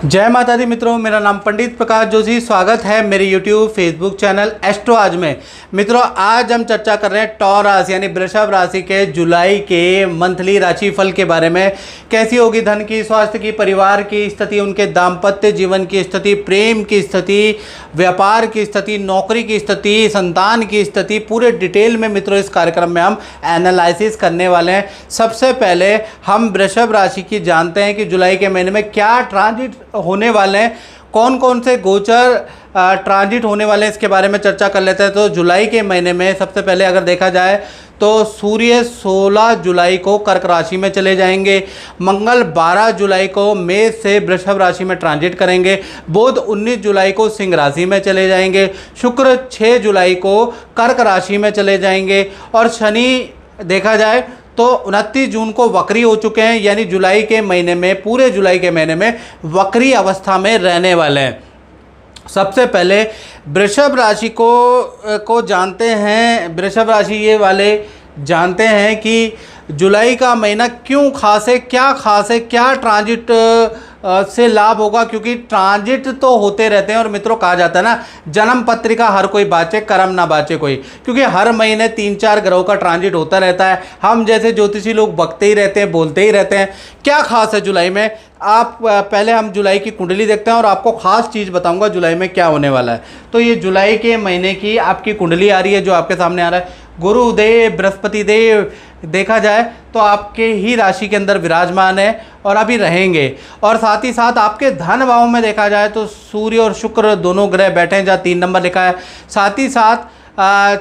जय माता दी मित्रों, मेरा नाम पंडित प्रकाश जोशी। स्वागत है मेरे YouTube फेसबुक चैनल एस्ट्रो आज में। मित्रों, आज हम चर्चा कर रहे हैं टॉरस यानी वृषभ राशि के जुलाई के मंथली राशिफल के बारे में। कैसी होगी धन की, स्वास्थ्य की, परिवार की स्थिति, उनके दाम्पत्य जीवन की स्थिति, प्रेम की स्थिति, व्यापार की स्थिति, नौकरी की स्थिति, संतान की स्थिति, पूरे डिटेल में मित्रों इस कार्यक्रम में हम एनालिसिस करने वाले हैं। सबसे पहले हम वृषभ राशि की जानते हैं कि जुलाई के महीने में क्या ट्रांजिट होने वाले हैं, कौन कौन से गोचर ट्रांजिट होने वाले हैं, इसके बारे में चर्चा कर लेते हैं। तो जुलाई के महीने में सबसे पहले अगर देखा जाए तो सूर्य 16 जुलाई को कर्क राशि में चले जाएंगे, मंगल 12 जुलाई को मेष से वृषभ राशि में ट्रांजिट करेंगे, बुध 19 जुलाई को सिंह राशि में चले जाएंगे, शुक्र 6 जुलाई को कर्क राशि में चले जाएंगे और शनि देखा जाए तो 29 जून को वक्री हो चुके हैं, यानी जुलाई के महीने में, पूरे जुलाई के महीने में वक्री अवस्था में रहने वाले हैं। सबसे पहले वृषभ राशि को जानते हैं। वृषभ राशि ये वाले जानते हैं कि जुलाई का महीना क्यों खास है, क्या ट्रांजिट से लाभ होगा, क्योंकि ट्रांजिट तो होते रहते हैं। और मित्रों, कहा जाता है ना, जन्म पत्रिका हर कोई बाँचे, कर्म ना बाँचे कोई, क्योंकि हर महीने 3-4 ग्रहों का ट्रांजिट होता रहता है। हम जैसे ज्योतिषी लोग बकते ही रहते हैं, बोलते ही रहते हैं। क्या खास है जुलाई में, आप पहले हम जुलाई की कुंडली देखते हैं और आपको खास चीज़ बताऊंगा जुलाई में क्या होने वाला है। तो ये जुलाई के महीने की आपकी कुंडली आ रही है, जो आपके सामने आ रहा है। गुरुदेव बृहस्पति देव देखा जाए तो आपके ही राशि के अंदर विराजमान है और अभी रहेंगे। और साथ ही साथ आपके धन भाव में देखा जाए तो सूर्य और शुक्र दोनों ग्रह बैठे हैं, जहाँ 3 नंबर लिखा है। साथ ही साथ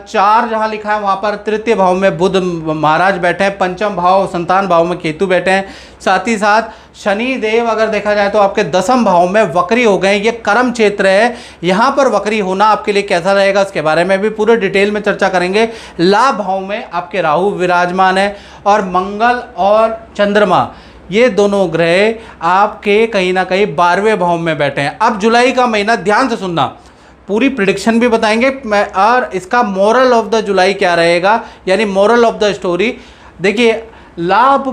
4 जहाँ लिखा है वहाँ पर तृतीय भाव में बुध महाराज बैठे हैं, पंचम भाव संतान भाव में केतु बैठे हैं। साथ ही साथ शनि देव अगर देखा जाए तो आपके 10वें भाव में वक्री हो गए। ये कर्म क्षेत्र है, यहाँ पर वक्री होना आपके लिए कैसा रहेगा, इसके बारे में भी पूरे डिटेल में चर्चा करेंगे। लाभ भाव में आपके राहु विराजमान है और मंगल और चंद्रमा ये दोनों ग्रह आपके कहीं ना कहीं 12वें भाव में बैठे हैं। अब जुलाई का महीना ध्यान से सुनना, पूरी प्रिडिक्शन भी बताएंगे और इसका मोरल ऑफ द जुलाई क्या रहेगा, यानी मोरल ऑफ द स्टोरी। देखिए, लाभ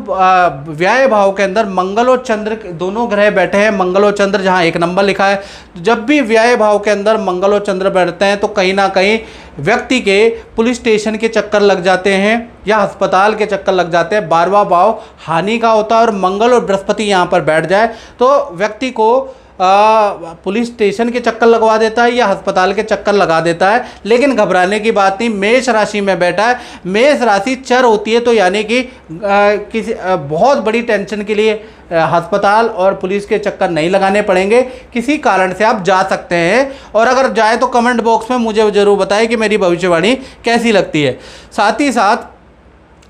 व्यय भाव के अंदर मंगल और चंद्र दोनों ग्रह बैठे हैं। मंगल और चंद्र जहां 1 नंबर लिखा है, तो जब भी व्यय भाव के अंदर मंगल और चंद्र बैठते हैं तो कहीं ना कहीं व्यक्ति के पुलिस स्टेशन के चक्कर लग जाते हैं या अस्पताल के चक्कर लग जाते हैं। 12वां भाव हानि का होता है और मंगल और बृहस्पति यहाँ पर बैठ जाए तो व्यक्ति को पुलिस स्टेशन के चक्कर लगवा देता है या अस्पताल के चक्कर लगा देता है। लेकिन घबराने की बात नहीं, मेष राशि में बैठा है। मेष राशि चर होती है, तो यानी कि किसी बहुत बड़ी टेंशन के लिए अस्पताल और पुलिस के चक्कर नहीं लगाने पड़ेंगे। किसी कारण से आप जा सकते हैं, और अगर जाए तो कमेंट बॉक्स में मुझे ज़रूर बताएं कि मेरी भविष्यवाणी कैसी लगती है। साथ ही साथ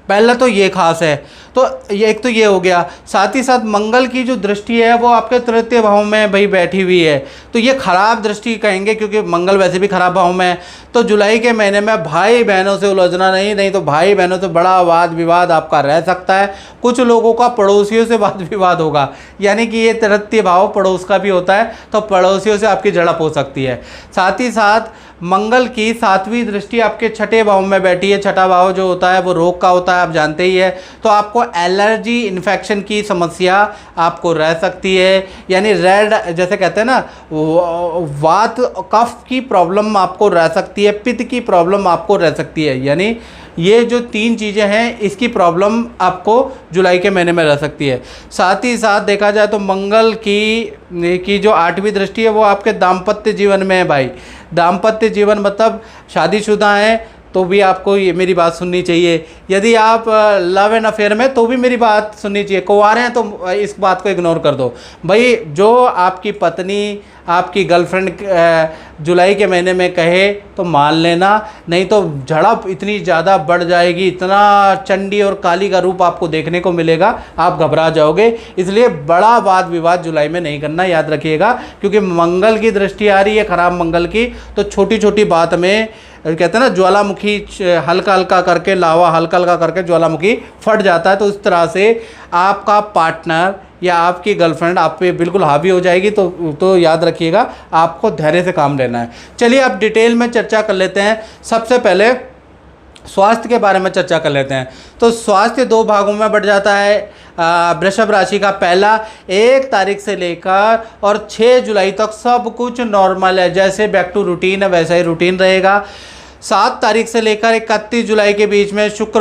पहला तो ये खास है, तो ये एक तो ये हो गया। साथ ही साथ मंगल की जो दृष्टि है वो आपके तृतीय भाव में भाई बैठी हुई है, तो ये खराब दृष्टि कहेंगे, क्योंकि मंगल वैसे भी खराब भाव में है। तो जुलाई के महीने में भाई बहनों से उलझना नहीं तो भाई बहनों से बड़ा वाद विवाद आपका रह सकता है। कुछ लोगों का पड़ोसियों से वाद विवाद होगा, यानी कि ये तृतीय भाव पड़ोस का भी होता है, तो पड़ोसियों से आपकी झड़प हो सकती है। साथ ही साथ मंगल की 7वीं दृष्टि आपके 6ठे भाव में बैठी है। 6ठा भाव जो होता है वो रोग का होता है, आप जानते ही है। तो आपको एलर्जी इन्फेक्शन की समस्या आपको रह सकती है, यानी रेड जैसे कहते हैं ना, वात कफ की प्रॉब्लम आपको रह सकती है, पित्त की प्रॉब्लम आपको रह सकती है। यानी ये जो 3 चीज़ें हैं, इसकी प्रॉब्लम आपको जुलाई के महीने में रह सकती है। साथ ही साथ देखा जाए तो मंगल की जो 8वीं दृष्टि है वो आपके दाम्पत्य जीवन में है। भाई, दाम्पत्य जीवन मतलब शादीशुदा हैं तो भी आपको ये मेरी बात सुननी चाहिए। यदि आप लव एंड अफेयर में तो भी मेरी बात सुननी चाहिए। कुंवारे हैं तो इस बात को इग्नोर कर दो। भाई, जो आपकी पत्नी, आपकी गर्लफ्रेंड जुलाई के महीने में कहे तो मान लेना, नहीं तो झड़प इतनी ज़्यादा बढ़ जाएगी, इतना चंडी और काली का रूप आपको देखने को मिलेगा, आप घबरा जाओगे। इसलिए बड़ा वाद विवाद जुलाई में नहीं करना, याद रखिएगा, क्योंकि मंगल की दृष्टि आ रही है खराब मंगल की। तो छोटी छोटी बात में कहते हैं ना, ज्वालामुखी हल्का हल्का करके, लावा हल्का हल्का करके ज्वालामुखी फट जाता है। तो इस तरह से आपका पार्टनर या आपकी गर्लफ्रेंड आप पे बिल्कुल हावी हो जाएगी, तो याद रखिएगा, आपको धैर्य से काम लेना है। चलिए अब डिटेल में चर्चा कर लेते हैं। सबसे पहले स्वास्थ्य के बारे में चर्चा कर लेते हैं। तो स्वास्थ्य दो भागों में बढ़ जाता है वृषभ राशि का। पहला, 1 तारीख से लेकर और 6 जुलाई तक सब कुछ नॉर्मल है, जैसे बैक टू रूटीन है वैसा ही रूटीन रहेगा। 7 तारीख से लेकर 31 जुलाई के बीच में शुक्र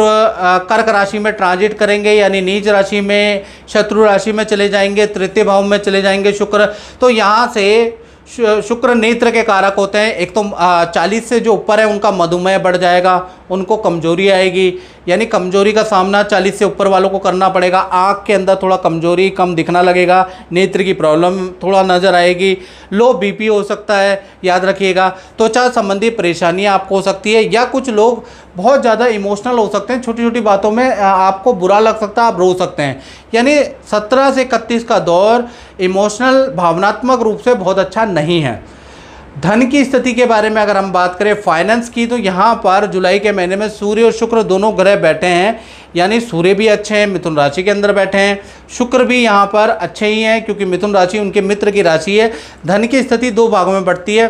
कर्क राशि में ट्रांजिट करेंगे, यानी नीच राशि में, शत्रु राशि में चले जाएंगे, तृतीय भाव में चले जाएंगे शुक्र। तो यहाँ से शुक्र नेत्र के कारक होते हैं। एक तो 40 से जो ऊपर है उनका मधुमेह बढ़ जाएगा, उनको कमजोरी आएगी, यानी कमजोरी का सामना 40 से ऊपर वालों को करना पड़ेगा। आँख के अंदर थोड़ा कमजोरी, कम दिखना लगेगा, नेत्र की प्रॉब्लम थोड़ा नज़र आएगी, लो बीपी हो सकता है, याद रखिएगा। त्वचा संबंधी परेशानियाँ आपको हो सकती है, या कुछ लोग बहुत ज़्यादा इमोशनल हो सकते हैं, छोटी छोटी बातों में आपको बुरा लग सकता है, आप रो सकते हैं। यानी 17 से 31 का दौर इमोशनल, भावनात्मक रूप से बहुत अच्छा नहीं है। धन की स्थिति के बारे में अगर हम बात करें फाइनेंस की, तो यहाँ पर जुलाई के महीने में सूर्य और शुक्र दोनों ग्रह बैठे हैं, यानी सूर्य भी अच्छे हैं, मिथुन राशि के अंदर बैठे हैं, शुक्र भी यहाँ पर अच्छे ही हैं क्योंकि मिथुन राशि उनके मित्र की राशि है। धन की स्थिति दो भागों में बढ़ती है।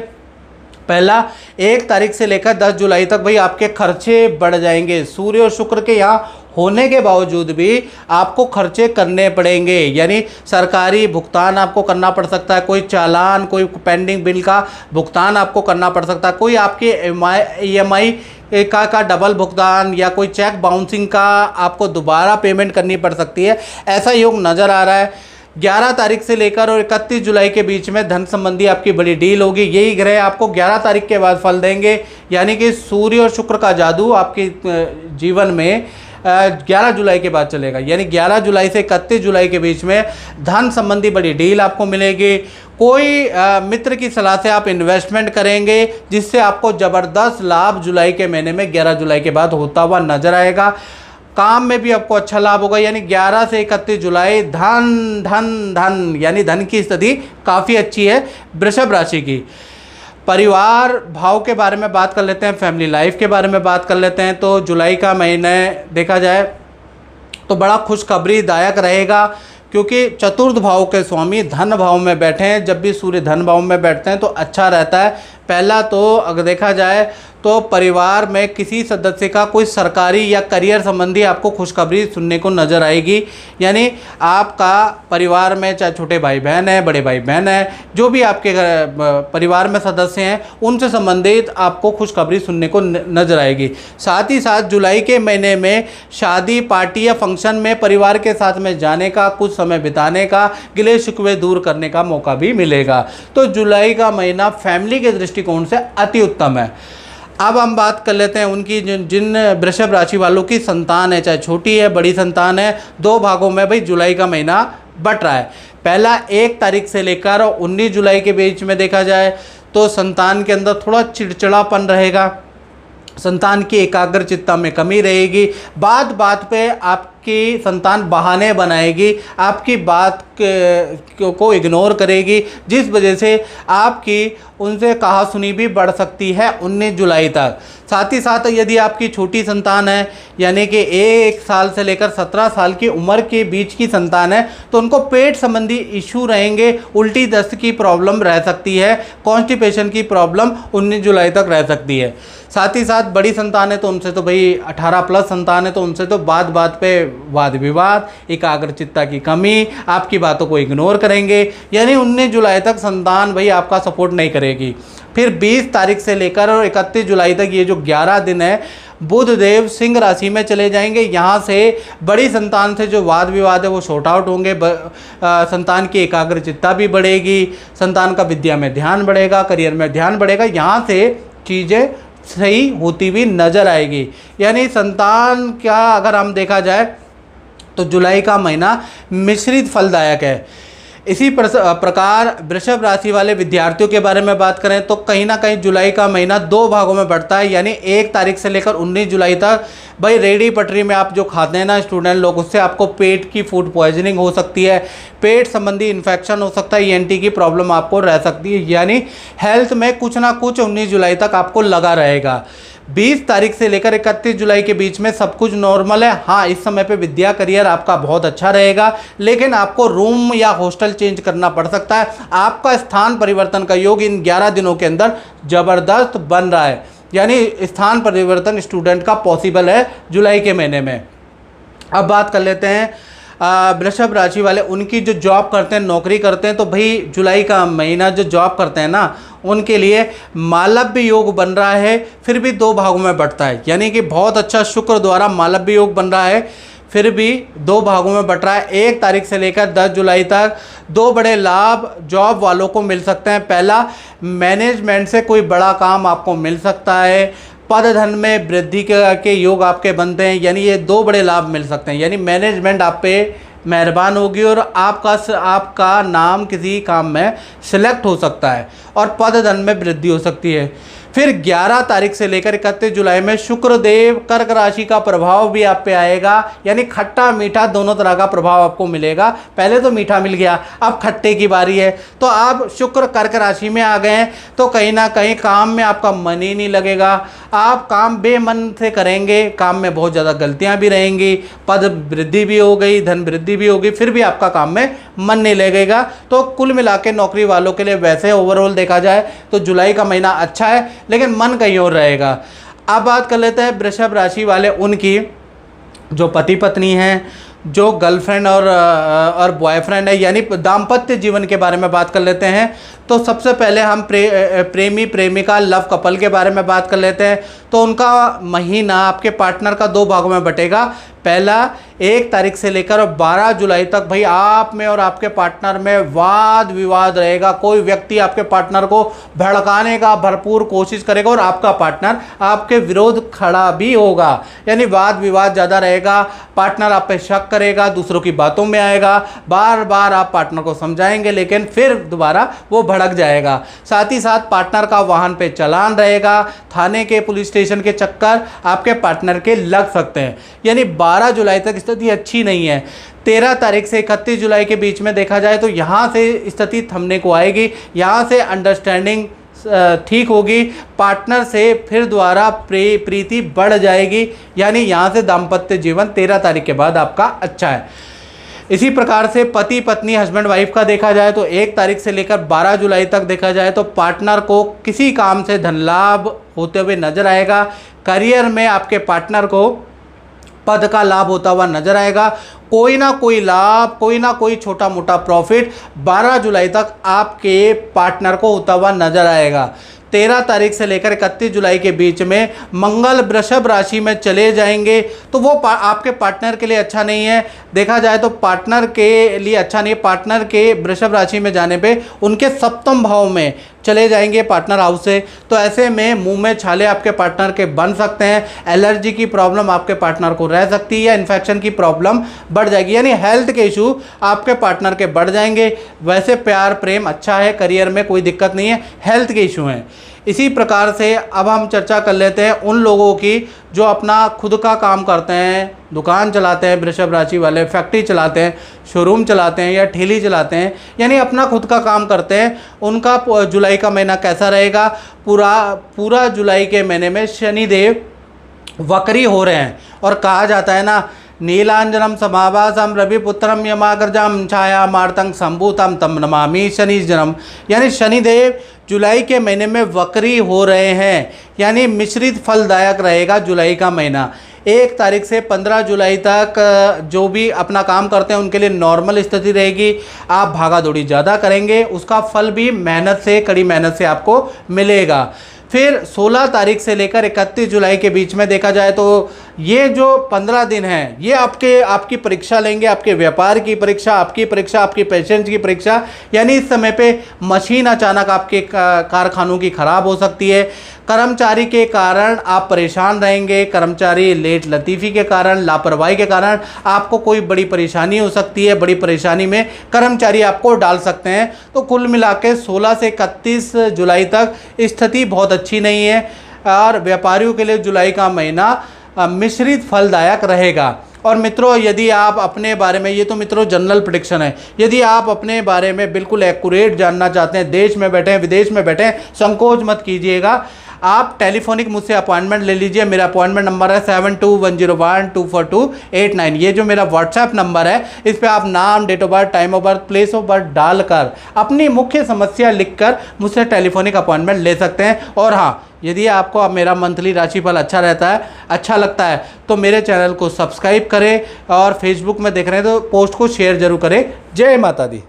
पहला, 1 तारीख से लेकर 10 जुलाई तक भाई आपके खर्चे बढ़ जाएंगे। सूर्य और शुक्र के यहाँ होने के बावजूद भी आपको खर्चे करने पड़ेंगे, यानी सरकारी भुगतान आपको करना पड़ सकता है, कोई चालान, कोई पेंडिंग बिल का भुगतान आपको करना पड़ सकता है, कोई आपके EMI का डबल भुगतान, या कोई चेक बाउंसिंग का आपको दोबारा पेमेंट करनी पड़ सकती है। ऐसा योग नज़र आ रहा है। 11 तारीख से लेकर और 31 जुलाई के बीच में धन संबंधी आपकी बड़ी डील होगी। यही ग्रह आपको 11 तारीख के बाद फल देंगे, यानी कि सूर्य और शुक्र का जादू आपके जीवन में 11 जुलाई के बाद चलेगा, यानी 11 जुलाई से 31 जुलाई के बीच में धन संबंधी बड़ी डील आपको मिलेगी। कोई मित्र की सलाह से आप इन्वेस्टमेंट करेंगे जिससे आपको ज़बरदस्त लाभ जुलाई के महीने में 11 जुलाई के बाद होता हुआ नजर आएगा। काम में भी आपको अच्छा लाभ होगा, यानी 11 से 31 जुलाई धन धन धन, यानी धन की स्थिति काफ़ी अच्छी है वृषभ राशि की। परिवार भाव के बारे में बात कर लेते हैं, फैमिली लाइफ के बारे में बात कर लेते हैं। तो जुलाई का महीना देखा जाए तो बड़ा खुशखबरीदायक रहेगा, क्योंकि चतुर्थ भाव के स्वामी धन भाव में बैठे हैं। जब भी सूर्य धन भाव में बैठते हैं तो अच्छा रहता है। पहला तो अगर देखा जाए तो परिवार में किसी सदस्य का कोई सरकारी या करियर संबंधी आपको खुशखबरी सुनने को नज़र आएगी, यानी आपका परिवार में चाहे छोटे भाई बहन है, बड़े भाई बहन है, जो भी आपके परिवार में सदस्य हैं उनसे संबंधित आपको खुशखबरी सुनने को नज़र आएगी। साथ ही साथ जुलाई के महीने में शादी, पार्टी या फंक्शन में परिवार के साथ में जाने का, कुछ समय बिताने का, गिले शिकवे दूर करने का मौका भी मिलेगा। तो जुलाई का महीना फैमिली के दृष्टिकोण से अति उत्तम है। अब हम बात कर लेते हैं उनकी जिन वृषभ राशि वालों की संतान है, चाहे छोटी है बड़ी संतान है, दो भागों में भाई जुलाई का महीना बट रहा है। पहला 1 तारीख से लेकर 19 जुलाई के बीच में देखा जाए तो संतान के अंदर थोड़ा चिड़चिड़ापन रहेगा, संतान की एकाग्रचित्ता में कमी रहेगी, बात बात पे आपकी संतान बहाने बनाएगी, आपकी बात को इग्नोर करेगी, जिस वजह से आपकी उनसे कहा सुनी भी बढ़ सकती है 19 जुलाई तक। साथ ही साथ यदि आपकी छोटी संतान है, यानी कि 1 साल से लेकर 17 साल की उम्र के बीच की संतान है, तो उनको पेट संबंधी इशू रहेंगे, उल्टी दस्त की प्रॉब्लम रह सकती है, कॉन्स्टिपेशन की प्रॉब्लम 19 जुलाई तक रह सकती है। साथ ही साथ बड़ी संतान है तो उनसे तो भाई 18+ संतान है तो उनसे तो बात बात पे वाद विवाद, एकाग्रचित्ता की कमी, आपकी बातों को इग्नोर करेंगे, यानी 19 जुलाई तक संतान भाई आपका सपोर्ट नहीं करेगी। फिर 20 तारीख से लेकर और 31 जुलाई तक ये जो 11 दिन है, बुध देव सिंह राशि में चले जाएंगे। यहाँ से बड़ी संतान से जो वाद विवाद है वो शॉर्ट आउट होंगे, संतान की एकाग्रचित्ता भी बढ़ेगी, संतान का विद्या में ध्यान बढ़ेगा, करियर में ध्यान बढ़ेगा, यहाँ से चीज़ें सही होती हुई नज़र आएगी। यानी संतान का अगर हम देखा जाए तो जुलाई का महीना मिश्रित फलदायक है। इसी प्रकार वृषभ राशि वाले विद्यार्थियों के बारे में बात करें तो कहीं ना कहीं जुलाई का महीना 2 भागों में बढ़ता है, यानी 1 तारीख से लेकर 19 जुलाई तक भाई रेडी पटरी में आप जो खाते हैं ना स्टूडेंट लोग, उससे आपको पेट की फूड पॉइजनिंग हो सकती है, पेट संबंधी इन्फेक्शन हो सकता है, ENT की प्रॉब्लम आपको रह सकती है, यानी हेल्थ में कुछ ना कुछ 19 जुलाई तक आपको लगा रहेगा। 20 तारीख से लेकर 31 जुलाई के बीच में सब कुछ नॉर्मल है। हाँ, इस समय पे विद्या करियर आपका बहुत अच्छा रहेगा, लेकिन आपको रूम या हॉस्टल चेंज करना पड़ सकता है। आपका स्थान परिवर्तन का योग इन 11 दिनों के अंदर ज़बरदस्त बन रहा है, यानी स्थान परिवर्तन स्टूडेंट का पॉसिबल है जुलाई के महीने में। अब बात कर लेते हैं वृषभ राशि वाले, उनकी जो जॉब करते हैं, नौकरी करते हैं, तो भाई जुलाई का महीना जो जॉब करते हैं ना, उनके लिए मालव्य योग बन रहा है, फिर भी 2 भागों में बढ़ता है, यानी कि बहुत अच्छा शुक्र द्वारा मालव्य योग बन रहा है, फिर भी 2 भागों में बट रहा है। 1 तारीख से लेकर 10 जुलाई तक 2 बड़े लाभ जॉब वालों को मिल सकते हैं। पहला, मैनेजमेंट से कोई बड़ा काम आपको मिल सकता है, पद धन में वृद्धि के योग आपके बनते हैं, यानी ये 2 बड़े लाभ मिल सकते हैं, यानी मैनेजमेंट आप पे मेहरबान होगी और आपका नाम किसी काम में सिलेक्ट हो सकता है और पद धन में वृद्धि हो सकती है। फिर 11 तारीख से लेकर 31 जुलाई में शुक्रदेव कर्क राशि का प्रभाव भी आप पे आएगा, यानी खट्टा मीठा दोनों तरह का प्रभाव आपको मिलेगा। पहले तो मीठा मिल गया, अब खट्टे की बारी है। तो आप शुक्र कर्क राशि में आ गए हैं, तो कहीं ना कहीं काम में आपका मन ही नहीं लगेगा, आप काम बेमन से करेंगे, काम में बहुत ज़्यादा गलतियां भी रहेंगी, पद वृद्धि भी हो गई, धन वृद्धि भी होगी, फिर भी आपका काम में मन नहीं लगेगा। तो कुल मिला के नौकरी वालों के लिए वैसे ओवरऑल देखा जाए तो जुलाई का महीना अच्छा है, लेकिन मन कहीं और रहेगा। अब बात कर लेते हैं वृषभ राशि वाले, उनकी जो पति पत्नी हैं, जो गर्लफ्रेंड और बॉयफ्रेंड है, यानी दाम्पत्य जीवन के बारे में बात कर लेते हैं। तो सबसे पहले हम प्रेमी प्रेमिका लव कपल के बारे में बात कर लेते हैं। तो उनका महीना आपके पार्टनर का 2 भागों में बटेगा। पहला, 1 तारीख से लेकर 12 जुलाई तक भाई आप में और आपके पार्टनर में वाद विवाद रहेगा। कोई व्यक्ति आपके पार्टनर को भड़काने का भरपूर कोशिश करेगा और आपका पार्टनर आपके विरोध खड़ा भी होगा, यानी वाद विवाद ज़्यादा रहेगा। पार्टनर आप पे शक करेगा, दूसरों की बातों में आएगा, बार बार आप पार्टनर को समझाएंगे लेकिन फिर दोबारा वो भड़क जाएगा। साथ ही साथ पार्टनर का वाहन पे चालान रहेगा, थाने के पुलिस स्टेशन के चक्कर आपके पार्टनर के लग सकते हैं, यानी 12 जुलाई तक स्थिति अच्छी नहीं है। 13 तारीख से 31 जुलाई के बीच में देखा जाए तो यहाँ से स्थिति थमने को आएगी, यहाँ से अंडरस्टैंडिंग ठीक होगी, पार्टनर से फिर द्वारा प्रीति बढ़ जाएगी, यानी यहाँ से दाम्पत्य जीवन 13 तारीख के बाद आपका अच्छा है। इसी प्रकार से पति पत्नी हस्बैंड वाइफ का देखा जाए तो 1 तारीख से लेकर 12 जुलाई तक देखा जाए तो पार्टनर को किसी काम से धन लाभ होते हुए नजर आएगा। करियर में आपके पार्टनर को पद का लाभ होता हुआ नजर आएगा। कोई ना कोई लाभ, कोई ना कोई छोटा मोटा प्रॉफिट 12 जुलाई तक आपके पार्टनर को होता हुआ नजर आएगा। 13 तारीख से लेकर 31 जुलाई के बीच में मंगल वृषभ राशि में चले जाएंगे, तो वो आपके पार्टनर के लिए अच्छा नहीं है। देखा जाए तो पार्टनर के लिए अच्छा नहीं है। पार्टनर के वृषभ राशि में जाने पे उनके 7वें भाव में चले जाएंगे पार्टनर हाउस से, तो ऐसे में मुंह में छाले आपके पार्टनर के बन सकते हैं, एलर्जी की प्रॉब्लम आपके पार्टनर को रह सकती है, या इन्फेक्शन की प्रॉब्लम बढ़ जाएगी, यानी हेल्थ के इशू आपके पार्टनर के बढ़ जाएंगे। वैसे प्यार प्रेम अच्छा है, करियर में कोई दिक्कत नहीं है, हेल्थ के इशू हैं। इसी प्रकार से अब हम चर्चा कर लेते हैं उन लोगों की जो अपना खुद का काम करते हैं, दुकान चलाते हैं, वृषभ राशि वाले फैक्ट्री चलाते हैं, शोरूम चलाते हैं या ठेली चलाते हैं, यानी अपना खुद का काम करते हैं, उनका जुलाई का महीना कैसा रहेगा। पूरा जुलाई के महीने में शनिदेव वक्री हो रहे हैं, और कहा जाता है ना, नीलांजनम समाभासम रविपुत्रम यमाग्रजम छाया मार्तंग संभूतम तम नमामि शनिजनम, यानी शनिदेव जुलाई के महीने में वक्री हो रहे हैं, यानी मिश्रित फलदायक रहेगा जुलाई का महीना। 1 तारीख से 15 जुलाई तक जो भी अपना काम करते हैं उनके लिए नॉर्मल स्थिति रहेगी। आप भागा दौड़ी ज़्यादा करेंगे, उसका फल भी मेहनत से, कड़ी मेहनत से आपको मिलेगा। फिर 16 तारीख से लेकर 31 जुलाई के बीच में देखा जाए तो ये जो 15 दिन हैं ये आपकी परीक्षा लेंगे, आपके व्यापार की परीक्षा, आपकी पेशेंस की परीक्षा, यानी इस समय पे मशीन अचानक आपके कारखानों की ख़राब हो सकती है। कर्मचारी के कारण आप परेशान रहेंगे, कर्मचारी लेट लतीफ़ी के कारण, लापरवाही के कारण आपको कोई बड़ी परेशानी हो सकती है, बड़ी परेशानी में कर्मचारी आपको डाल सकते हैं। तो कुल मिला के 16 से 31 जुलाई तक स्थिति बहुत अच्छी नहीं है, और व्यापारियों के लिए जुलाई का महीना मिश्रित फलदायक रहेगा। और मित्रों, यदि आप अपने बारे में, ये तो मित्रों जनरल प्रेडिक्शन है, यदि आप अपने बारे में बिल्कुल एक्यूरेट जानना चाहते हैं, देश में बैठे हैं विदेश में बैठे हैं, संकोच मत कीजिएगा, आप टेलीफोनिक मुझसे अपॉइंटमेंट ले लीजिए। मेरा अपॉइंटमेंट नंबर है 721012424289। ये जो मेरा व्हाट्सएप नंबर है, इस पर आप नाम, date of birth, time of birth, place of birth डालकर अपनी मुख्य समस्या लिखकर मुझसे टेलीफोनिक अपॉइंटमेंट ले सकते हैं। और हाँ, यदि आपको अब मेरा मंथली राशिफल अच्छा रहता है, अच्छा लगता है, तो मेरे चैनल को सब्सक्राइब करें और फेसबुक में देख रहे हैं तो पोस्ट को शेयर जरूर करें। जय माता दी।